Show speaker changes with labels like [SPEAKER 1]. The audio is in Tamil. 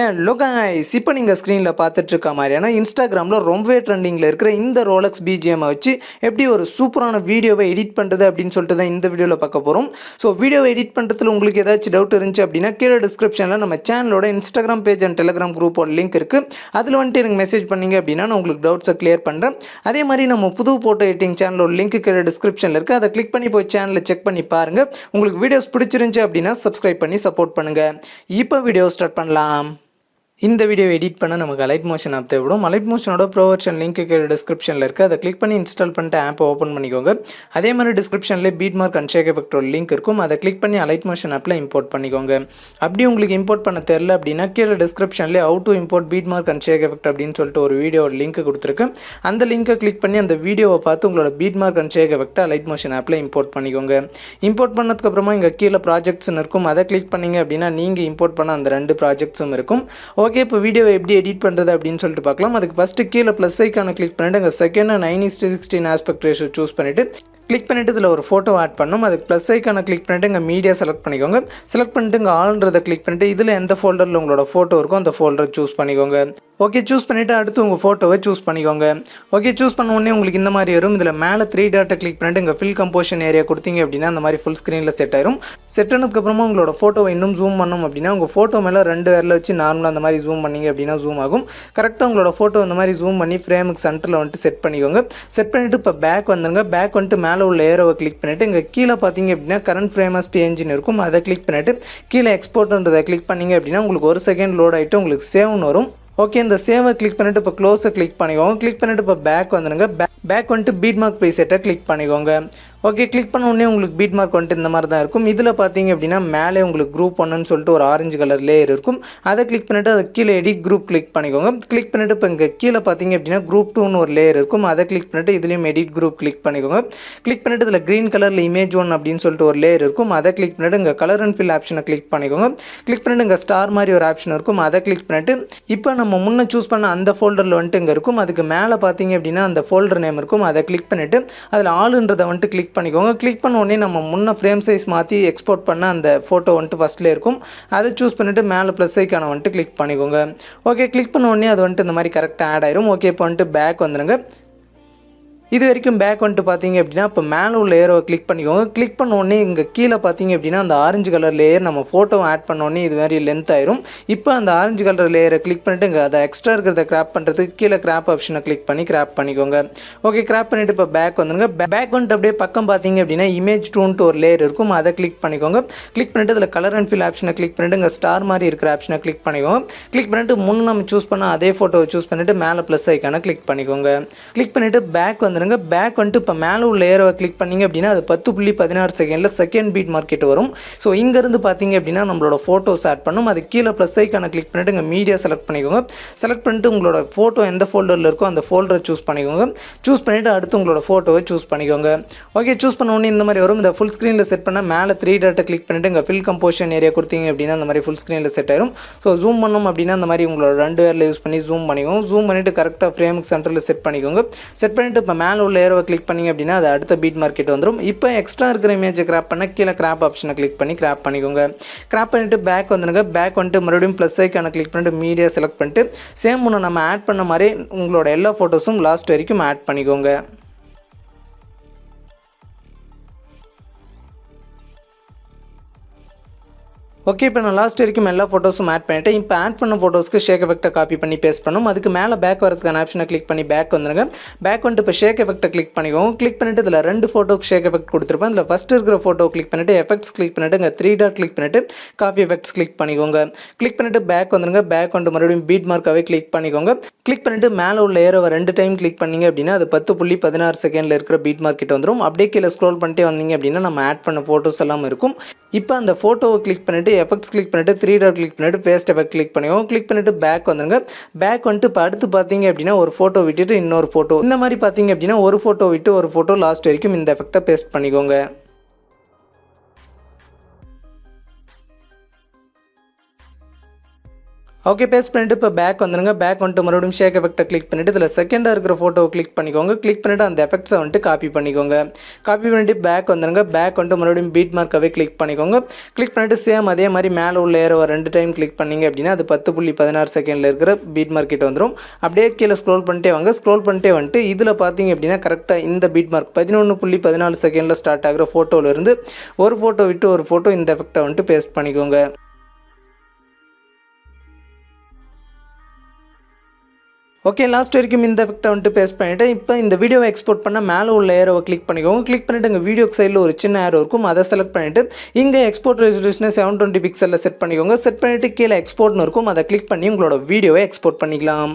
[SPEAKER 1] ஹலோ गाइस இப்போ நீங்க ஸ்கிரீன்ல பார்த்துட்டு இருக்க மாதிரியான இன்ஸ்டாகிராம்ல ரொம்பவே ட்ரெண்டிங்ல இருக்கிற இந்த Rolex BGM வச்சு எப்படி ஒரு சூப்பரான வீடியோவை எடிட் பண்றது அப்படினு சொல்லிட்டு தான் இந்த வீடியோல பார்க்க போறோம். சோ வீடியோவை எடிட் பண்றதுல உங்களுக்கு ஏதாச்சும் டவுட் இருந்துச்சு அப்படினா கீழ டிஸ்கிரிப்ஷன்ல நம்ம சேனலோட இன்ஸ்டாகிராம் பேஜ் அண்ட் டெலிகிராம் குரூப்போட லிங்க் இருக்கு. அதுல வந்துட்டு எனக்கு மெசேஜ் பண்ணீங்க அப்படினா நான் உங்களுக்கு டவுட்ஸை கிளியர் பண்றேன். அதே மாதிரி நம்ம புது போட்டோ எடிட்டிங் சேனலோட லிங்க் கீழ டிஸ்கிரிப்ஷன்ல இருக்கு. அதை கிளிக் பண்ணி போய் சேனலை செக் பண்ணி பாருங்க. உங்களுக்கு வீடியோஸ் பிடிச்சிருந்துச்சு அப்படினா சப்ஸ்கிரைப் பண்ணி சப்போர்ட் பண்ணுங்க. இப்போ வீடியோ ஸ்டார்ட் பண்ணலாம். இந்த வீடியோ எடிட் பண்ண நமக்கு அலைட் மோஷன் ஆப் தேவைப்படும். அலைட் மோஷனோட ப்ரோ வெர்ஷன் லிங்க் கீழே டிஸ்கிரிப்ஷனில் இருக்குது. அதை கிளிக் பண்ணி இன்ஸ்டால் பண்ணிட்டு ஆப்பை ஓப்பன் பண்ணிக்கோங்க. அதே மாதிரி டிஸ்கிரிப்ஷனில் பீட் மார்க் அண்ட் ஷேக் எஃபெக்டோட லிங்க் இருக்கும். அதை கிளிக் பண்ணி அலைட் மோஷன் ஆப்பில் இம்போர்ட் பண்ணிக்கோங்க. அப்படி உங்களுக்கு இம்போர்ட் பண்ண தெரியல அப்படின்னா கீழே டிஸ்கிரிப்ஷனில் how to import beat mark and shake effect அப்படின்னு சொல்லிட்டு ஒரு வீடியோட லிங்க் கொடுத்துருக்கு. அந்த லிங்கை கிளிக் பண்ணி அந்த வீடியோவை பார்த்து உங்களோட பீட் மார்க் அண்ட் ஷேக் எஃபெக்ட்டை அலைட் மோஷன் ஆப்பில் இம்போர்ட் பண்ணிக்கோங்க. இம்போர்ட் பண்ணதுக்கப்புறமா இங்கே கீழே ப்ராஜெக்ட்ஸ்னு இருக்கும். அதை கிளிக் பண்ணிங்க அப்படின்னா நீங்கள் இம்போர்ட் பண்ண அந்த 2 ப்ராஜெக்ட்ஸும் இருக்கும். ஓகே, இப்போ வீடியோவை எப்படி எடிட் பண்றது அப்படினு சொல்லிட்டு பார்க்கலாம். அதுக்கு ஃபர்ஸ்ட் கீழ ப்ளஸ் ஐகானை கிளிக் பண்ணிட்டு அங்க செகண்ட் 9:16 ஆஸ்பெக்ட் ரேஷியோ சூஸ் பண்ணிட்டு கிளிக் பண்ணிட்டு இதில் ஒரு ஃபோட்டோ ஆட் பண்ணணும். அதுக்கு ப்ளஸ் ஐக்கானை கிளிக் பண்ணிட்டு இங்கே மீடியா செலக்ட் பண்ணிக்கோங்க. செலக்ட் பண்ணிட்டு இங்கே ஆல்ன்றதை கிளிக் பண்ணிட்டு இதில் எந்த ஃபோல்டரில் உங்களோட ஃபோட்டோ இருக்கோ அந்த ஃபோல்டரை சூஸ் பண்ணிக்கோங்க. ஓகே, சூஸ் பண்ணிவிட்டு அடுத்து உங்கள் ஃபோட்டோவை சூஸ் பண்ணிக்கோங்க. ஓகே, சூஸ் பண்ண உடனே உங்களுக்கு இந்த மாதிரி வரும். இதில் மேலே 3 டாட்டை கிளிக் பண்ணிட்டு இங்கே ஃபில் கம்போஷன் ஏரியா கொடுத்தீங்க அப்படின்னா அந்த மாதிரி ஃபுல் ஸ்க்ரீனில் செட் ஆயிரும். செட் ஆனதுக்கப்புறமா உங்களோட ஃபோட்டோவை இன்னும் ஜூம் பண்ணணும் அப்படின்னா உங்கள் ஃபோட்டோ மேலே 2 விரல வச்சு நார்மலாக அந்த மாதிரி ஜூம் பண்ணிங்க அப்படின்னா ஜூம் ஆகும். கரெக்டாக உங்களோட ஃபோட்டோ அந்த மாதிரி ஜூம் பண்ணி ஃப்ரேமுக்கு சென்டரில் வந்துட்டு செட் பண்ணிக்கோங்க. செட் பண்ணிவிட்டு இப்போ பேக் வந்துருங்க. பேக் வந்துட்டு மேலே உள்ள ஏரோவை கிளிக் பண்ணிவிட்டு இங்கே கீழே பார்த்தீங்க அப்படின்னா கரண்ட் ஃப்ரேமஸ் பேஜ்னு இருக்கும். அதை கிளிக் பண்ணிவிட்டு கீழே எக்ஸ்போர்ட்ன்றதை கிளிக் பண்ணிங்க அப்படின்னா உங்களுக்கு 1 செகண்ட் லோட் ஆகிட்டு உங்களுக்கு சேவ்னு வரும். ஓகே, இந்த சேவை கிளிக் பண்ணிட்டு இப்போ க்ளோஸை கிளிக் பண்ணிக்கோங்க. கிளிக் பண்ணிட்டு இப்போ பேக் வந்துடுங்க. பேக் வந்துட்டு பீட் மார்க் ப்ரீசெட்டை கிளிக் பண்ணிக்கோங்க. ஓகே, கிளிக் பண்ண உடனே உங்களுக்கு பீட் மார்க் வந்துட்டு இந்த மாதிரி தான் இருக்கும். இதில் பார்த்தீங்க அப்படின்னா மேலே உங்களுக்கு குரூப் 1ன்னு சொல்லிட்டு ஒரு ஆரஞ்சு கலர் லேயர் இருக்கும். அதை கிளிக் பண்ணிவிட்டு அது கீழே எடிட் குரூப் கிளிக் பண்ணிக்கோங்க. கிளிக் பண்ணிவிட்டு இப்போ இங்கே கீழே பார்த்தீங்க அப்படின்னா குரூப் 2ன்னு ஒரு லேயர் இருக்கும். அதை கிளிக் பண்ணிவிட்டு இதுலேயும் எடிட் குரூப் கிளிக் பண்ணிக்கோங்க. கிளிக் பண்ணிவிட்டு இதில் க்ரீன் கலரில் இமேஜ் 1 அப்படின்னு சொல்லிட்டு ஒரு லேயர் இருக்கும். அதை கிளிக் பண்ணிவிட்டு இங்கே கலர் அண்ட் ஃபில் ஆப்ஷனை கிளிக் பண்ணிக்கோங்க. கிளிக் பண்ணிவிட்டு இங்கே ஸ்டார் மாதிரி ஒரு ஆப்ஷன் இருக்கும். அதை கிளிக் பண்ணிவிட்டு இப்போ நம்ம முன்னே சூஸ் பண்ண அந்த ஃபோல்டரில் வந்துட்டு இங்கே இருக்கும். அதுக்கு மேலே பார்த்தீங்க அப்படின்னா அந்த ஃபோல்டர் நேம் இருக்கும். அதை கிளிக் பண்ணிவிட்டு அதில் ஆளுன்றதை வந்துட்டு கிளிக் பண்ணிக்கோங்க. கிளிக் உடனே நம்ம முன்ன ஃப்ரேம் சைஸ் மாற்றி எக்ஸ்போர்ட் பண்ண அந்த ஃபோட்டோ வந்துட்டு ஃபஸ்ட்டில் இருக்கும். அதை சூஸ் பண்ணிவிட்டு மேலே ப்ளஸ் ஐக்கானை வந்துட்டு கிளிக் பண்ணிக்கோங்க. ஓகே, கிளிக் பண்ண உடனே அது வந்துட்டு இந்த மாதிரி கரெக்டாக ஆட் ஆயிரும். ஓகே, இப்போ வந்துட்டு பேக் வந்துடுங்க. இது வரைக்கும் பேக் வந்துட்டு பார்த்தீங்க அப்படின்னா இப்போ மேலே உள்ள ஏரோவை கிளிக் பண்ணிக்கோங்க. கிளிக் பண்ண உடனே இங்கே கீழே பார்த்தீங்க அப்படின்னா அந்த ஆரஞ்சு கலர் லேயர் நம்ம ஃபோட்டோவை ஆட் பண்ண உடனே இது மாதிரி லென்த் ஆயிரும். இப்போ அந்த ஆரஞ்சு கலர் லேயரை கிளிக் பண்ணிட்டு இங்கே அதை எக்ஸ்ட்ரா இருக்கிறத கிராப் பண்ணுறதுக்கு கீழே கிராப் ஆப்ஷனை கிளிக் பண்ணி கிராப் பண்ணிக்கோங்க. ஓகே, கிராப் பண்ணிவிட்டு இப்போ பேக் வந்துடுங்க. பேக் வந்துட்டு அப்படியே பக்கம் பார்த்தீங்க அப்படின்னா இமேஜ் 2ன்ட்டு ஒரு லேயர் இருக்கும். அதை கிளிக் பண்ணிக்கோங்க. கிளிக் பண்ணிவிட்டு அதில் கலர் அண்ட் ஃபில் ஆப்ஷனை கிளிக் பண்ணிவிட்டு இங்கே ஸ்டார் மாதிரி இருக்கிற ஆப்ஷனை கிளிக் பண்ணிக்கோங்க. கிளிக் பண்ணிவிட்டு முன்னே நம்ம சூஸ் பண்ண அதே ஃபோட்டோவை சூஸ் பண்ணிவிட்டு மேலே ப்ளஸ் ஐக்கானை கிளிக் பண்ணிக்கோங்க. கிளிக் பண்ணிவிட்டு பேக் வந்துடுங்க. பேக் வந்துட்டு இப்போ மேலே உள்ள ஏரோவை கிளிக் பண்ணிங்க அப்படின்னா அது 10.16 செகண்டில் செகண்ட் பீட் மார்க்கெட் வரும். ஸோ இங்கேருந்து பார்த்தீங்க அப்படின்னா நம்மளோட ஃபோட்டோஸ் ஆட் பண்ணும். அது கீழே ப்ளஸ் ஐக்கானை கிளிக் பண்ணிவிட்டு இங்கே மீடியா செலக்ட் பண்ணிக்கோங்க. செலக்ட் பண்ணிட்டு உங்களோட ஃபோட்டோ எந்த ஃபோல்டரில் இருக்கோ அந்த ஃபோல்டரை சூஸ் பண்ணிக்கோங்க. சூஸ் பண்ணிவிட்டு அடுத்து உங்களோட ஃபோட்டோவை சூஸ் பண்ணிக்கோங்க. ஓகே, சூஸ் பண்ண உடனே இந்த மாதிரி வரும். இந்த ஃபுல் ஸ்க்ரீனில் செட் பண்ண மேலே 3 டாட்டை கிளிக் பண்ணிவிட்டு இங்கே ஃபில் கம்போஷன் ஏரியா கொடுத்தீங்க அப்படின்னா அந்த மாதிரி ஃபுல் ஸ்க்ரீனில் செட் ஆயிரும். ஸோ ஜூம் பண்ணோம் அப்படின்னா அந்த மாதிரி உங்களோட 2 விரலை யூஸ் பண்ணி ஜூம் பண்ணிக்கோங்க. ஜூம் பண்ணிவிட்டு கரெக்டாக ஃப்ரேமுக்கு சென்டரில் செட் பண்ணிக்கோங்க. செட் பண்ணிவிட்டு இப்போ மேலே உள்ள ஏரோவை கிளிக் பண்ணிங்க அப்படின்னா அது அடுத்த பீட் மார்க்கெட் வந்துடும். இப்போ எக்ஸ்ட்ரா இருக்கிற இமேஜை கிராப் பண்ண கீழே கிராப் ஆப்ஷனை கிளிக் பண்ணி கிராப் பண்ணிக்கோங்க. கிராப் பண்ணிவிட்டு பேக் வந்துடுங்க. பேக் வந்துட்டு மறுபடியும் ப்ளஸ் ஐக்கானை கிளிக் பண்ணிட்டு மீடியா செலக்ட் பண்ணிட்டு சேம் ஒன்று நம்ம ஆட் பண்ண மாதிரி உங்களோட எல்லா ஃபோட்டோஸும் லாஸ்ட் வரைக்கும் ஆட் பண்ணிக்கோங்க. ஓகே, இப்போ நான் லாஸ்ட் வரைக்கும் எல்லா ஃபோட்டோஸும் ஆட் பண்ணிவிட்டேன். இப்போ ஆட் பண்ண ஃபோட்டோஸ்க்கு ஷேக் எஃபெக்ட்டை காப்பி பண்ணி பேஸ்ட் பண்ணணும். அதுக்கு மேலே பேக் வரதுக்கான ஆப்ஷனை கிளிக் பண்ணி பேக் வந்துடுங்க. பேக் வந்துட்டு இப்போ ஷேக் எஃபெக்ட்டை கிளிக் பண்ணிக்கோங்க. கிளிக் பண்ணிவிட்டு இதில் 2 ஃபோட்டோக்கு ஷேக் எஃபெக்ட் கொடுத்துருப்பேன். இதில் ஃபஸ்ட் இருக்கிற ஃபோட்டோ கிளிக் பண்ணிவிட்டு எஃபெக்ட்ஸ் கிளிக் பண்ணிவிட்டு இங்கே 3 டாட் கிளிக் பண்ணிவிட்டு காப்பி எஃபெக்ட்ஸ் கிளிக் பண்ணிக்கோங்க. கிளிக் பண்ணிவிட்டு பேக் வந்துடுங்க. பேக் வந்துட்டு மறுபடியும் பீட் மார்க்காகவே கிளிக் பண்ணிக்கோங்க. கிளிக் பண்ணிவிட்டு மேலே உள்ள ஏரோவை 2 டைம் கிளிக் பண்ணிங்க அப்படின்னா அது 10.16 செகண்டில் இருக்கிற பீட் மார்க்கெட் வந்துடும். அப்படியே கீழே ஸ்க்ரோல் பண்ணிட்டே வந்தீங்க அப்படின்னா நம்ம ஆட் பண்ண ஃபோட்டோஸ் எல்லாம் இருக்கும். இப்போ அந்த ஃபோட்டோவை கிளிக் பண்ணிவிட்டு எஃபெக்ட்ஸ் கிளிக் பண்ணிவிட்டு 3 டாட் கிளிக் பண்ணிவிட்டு பேஸ்ட் எஃபெக்ட் கிளிக் பண்ணிக்கோங்க. கிளிக் பண்ணிவிட்டு பேக் வந்துடுங்க. பேக் வந்துட்டு இப்போ அடுத்து பார்த்தீங்க அப்படின்னா ஒரு ஃபோட்டோ விட்டுட்டு இன்னொரு ஃபோட்டோ இந்த மாதிரி பார்த்தீங்க அப்படின்னா ஒரு ஃபோட்டோ விட்டு ஒரு ஃபோட்டோ லாஸ்ட் வரைக்கும் இந்த எஃபெக்ட்டை பேஸ்ட் பண்ணிக்கோங்க. ஓகே பேஸ்ட் பண்ணிவிட்டு இப்போ பேக் வந்துடுங்க. பேக் வந்துட்டு மறுபடியும் ஷேக் எஃபெக்ட்டை கிளிக் பண்ணிவிட்டு இதில் செகண்டாக இருக்கிற ஃபோட்டோவை கிளிக் பண்ணிக்கோங்க. கிளிக் பண்ணிவிட்டு அந்த எஃபெக்ட்ஸை வந்துட்டு காப்பி பண்ணிக்கோங்க. காப்பி பண்ணிவிட்டு பேக் வந்துடுங்க. பேக் வந்துட்டு மறுபடியும் பீட் மார்க்காகவே கிளிக் பண்ணிக்கோங்க. கிளிக் பண்ணிவிட்டு சேம் அதே மாதிரி மேலே உள்ள ஏரோவை 2 டைம் கிளிக் பண்ணிங்க அப்படின்னா அது 10.16 செகண்டில் இருக்கிற பீட் மார்க் கிட்ட வந்துடும். அப்படியே கீழே ஸ்க்ரோல் பண்ணிட்டே வாங்க. ஸ்க்ரோல் பண்ணிட்டே வந்துட்டு இதில் பார்த்தீங்க அப்படின்னா கரெக்டாக இந்த பீட் மார்க் 11.14 செகண்டில் ஸ்டார்ட் ஆகிற ஃபோட்டோவிலேருந்து ஒரு ஃபோட்டோ விட்டு ஒரு ஃபோட்டோ இந்த எஃபெக்ட்டை வந்துட்டு பேஸ்ட் பண்ணிக்கோங்க. ஓகே லாஸ்ட் வரைக்கும் இந்த எஃபெக்ட்டை வந்துட்டு பேஸ்ட் பண்ணிவிட்டு இப்போ இந்த வீடியோவை எக்ஸ்போர்ட் பண்ண மேலே உள்ள ஏரோவை கிளிக் பண்ணிக்கோங்க. கிளிக் பண்ணிவிட்டு இங்கே வீடியோக்கு சைடில் ஒரு சின்ன ஏரோ இருக்கும், அதை செலக்ட் பண்ணிவிட்டு இங்கே எக்ஸ்போர்ட் ரெசல்யூஷனை 720 பிக்சலில் செட் பண்ணிக்கோங்க. செட் பண்ணிவிட்டு கீழே எக்ஸ்போர்ட்னு இருக்கும், அதை கிளிக் பண்ணி உங்களோட வீடியோவை எக்ஸ்போர்ட் பண்ணிக்கலாம்.